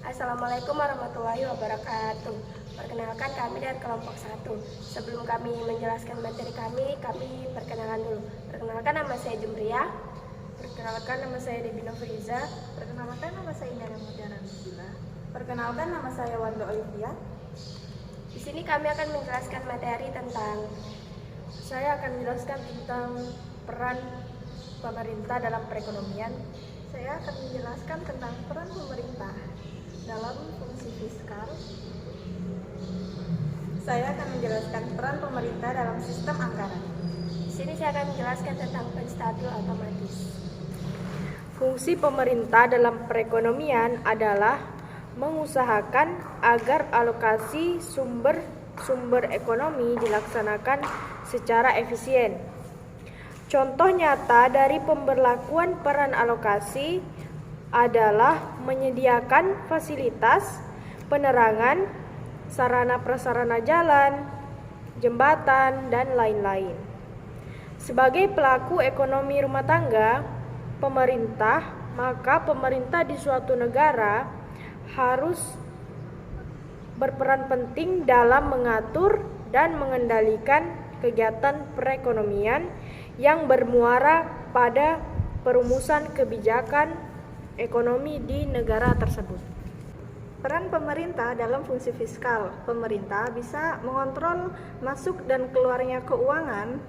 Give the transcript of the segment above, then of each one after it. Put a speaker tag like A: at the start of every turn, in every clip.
A: Assalamualaikum warahmatullahi wabarakatuh. Perkenalkan kami dari kelompok 1. Sebelum kami menjelaskan materi kami perkenalan dulu. Perkenalkan nama saya Jumria.
B: Perkenalkan nama saya Debbie Novriza.
C: Perkenalkan nama saya Indra Mutiara Nabila.
B: Perkenalkan nama saya Wanda Olivia.
A: Di sini kami akan menjelaskan materi tentang
B: Saya akan menjelaskan tentang peran pemerintah dalam perekonomian.
C: Saya akan menjelaskan tentang peran pemerintah dalam fungsi fiskal.
B: Saya akan menjelaskan peran pemerintah dalam sistem anggaran.
A: Di sini saya akan menjelaskan tentang penstabil otomatis.
D: Fungsi pemerintah dalam perekonomian adalah mengusahakan agar alokasi sumber ekonomi dilaksanakan secara efisien. Contoh nyata dari pemberlakuan peran alokasi adalah menyediakan fasilitas penerangan, sarana prasarana jalan, jembatan, dan lain-lain. Sebagai pelaku ekonomi rumah tangga, maka pemerintah di suatu negara harus berperan penting dalam mengatur dan mengendalikan kegiatan perekonomian yang bermuara pada perumusan kebijakan ekonomi di negara tersebut.
C: Peran pemerintah dalam fungsi fiskal. Pemerintah bisa mengontrol masuk dan keluarnya keuangan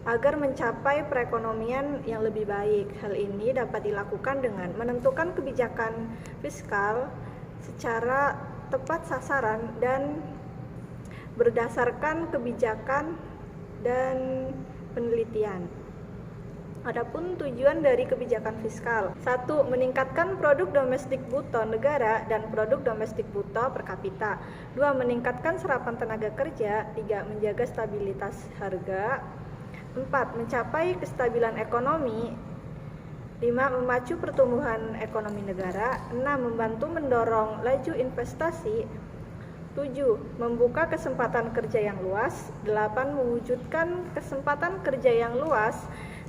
C: agar mencapai perekonomian yang lebih baik. Hal ini dapat dilakukan dengan menentukan kebijakan fiskal secara tepat sasaran dan berdasarkan kebijakan dan penelitian. Adapun tujuan dari kebijakan fiskal: 1. Meningkatkan produk domestik bruto negara dan produk domestik bruto per kapita. 2. Meningkatkan serapan tenaga kerja. 3. Menjaga stabilitas harga. 4. Mencapai kestabilan ekonomi. 5. Memacu pertumbuhan ekonomi negara. 6. Membantu mendorong laju investasi. 7. Membuka kesempatan kerja yang luas. 8. Mewujudkan kesempatan kerja yang luas.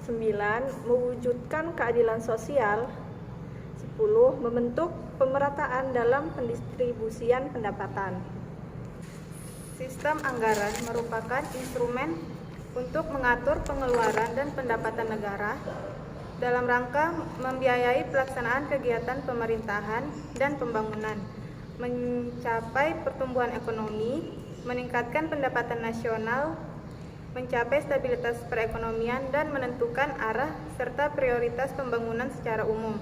C: 9. Mewujudkan keadilan sosial. 10. Membentuk pemerataan dalam pendistribusian pendapatan.
B: Sistem anggaran merupakan instrumen untuk mengatur pengeluaran dan pendapatan negara dalam rangka membiayai pelaksanaan kegiatan pemerintahan dan pembangunan, mencapai pertumbuhan ekonomi, meningkatkan pendapatan nasional, mencapai stabilitas perekonomian, dan menentukan arah serta prioritas pembangunan secara umum.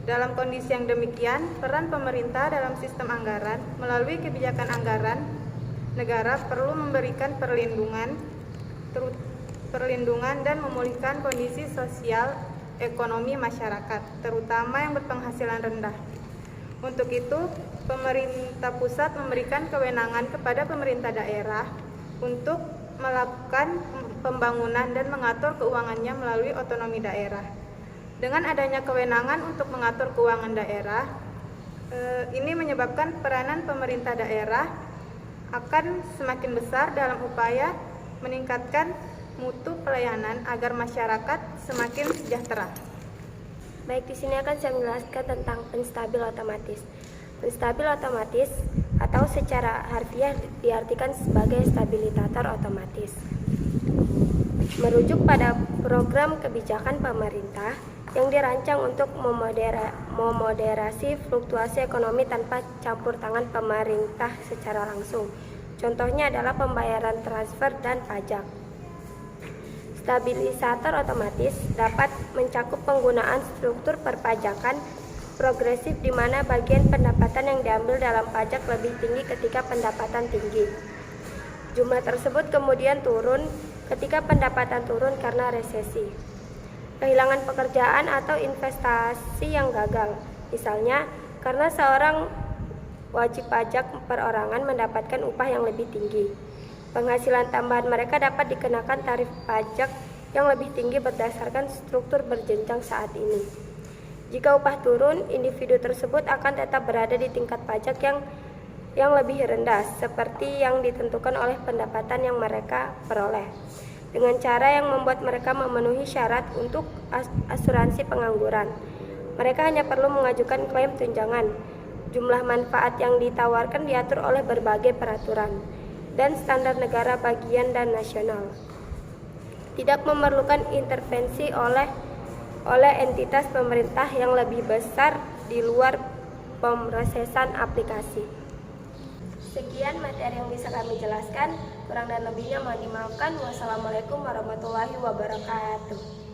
B: Dalam kondisi yang demikian, peran pemerintah dalam sistem anggaran melalui kebijakan anggaran negara perlu memberikan perlindungan dan memulihkan kondisi sosial ekonomi masyarakat, terutama yang berpenghasilan rendah. Untuk itu, pemerintah pusat memberikan kewenangan kepada pemerintah daerah untuk melakukan pembangunan dan mengatur keuangannya melalui otonomi daerah. Dengan adanya kewenangan untuk mengatur keuangan daerah, ini menyebabkan peranan pemerintah daerah akan semakin besar dalam upaya meningkatkan mutu pelayanan agar masyarakat semakin sejahtera.
A: Baik, di sini akan saya menjelaskan tentang penstabil otomatis. Penstabil otomatis atau secara harfiah diartikan sebagai stabilisator otomatis. Merujuk pada program kebijakan pemerintah yang dirancang untuk memoderasi fluktuasi ekonomi tanpa campur tangan pemerintah secara langsung. Contohnya adalah pembayaran transfer dan pajak. Stabilisator otomatis dapat mencakup penggunaan struktur perpajakan progresif di mana bagian pendapatan yang diambil dalam pajak lebih tinggi ketika pendapatan tinggi. Jumlah tersebut kemudian turun ketika pendapatan turun karena resesi. Kehilangan pekerjaan atau investasi yang gagal, misalnya karena seorang wajib pajak perorangan mendapatkan upah yang lebih tinggi. Penghasilan tambahan mereka dapat dikenakan tarif pajak yang lebih tinggi berdasarkan struktur berjenjang saat ini. Jika upah turun, individu tersebut akan tetap berada di tingkat pajak yang lebih rendah, seperti yang ditentukan oleh pendapatan yang mereka peroleh, dengan cara yang membuat mereka memenuhi syarat untuk asuransi pengangguran. Mereka hanya perlu mengajukan klaim tunjangan. Jumlah manfaat yang ditawarkan diatur oleh berbagai peraturan dan standar negara bagian dan nasional. Tidak memerlukan intervensi oleh entitas pemerintah yang lebih besar di luar pemrosesan aplikasi. Sekian materi yang bisa kami jelaskan, kurang dan lebihnya mohon dimaafkan. Wassalamualaikum warahmatullahi wabarakatuh.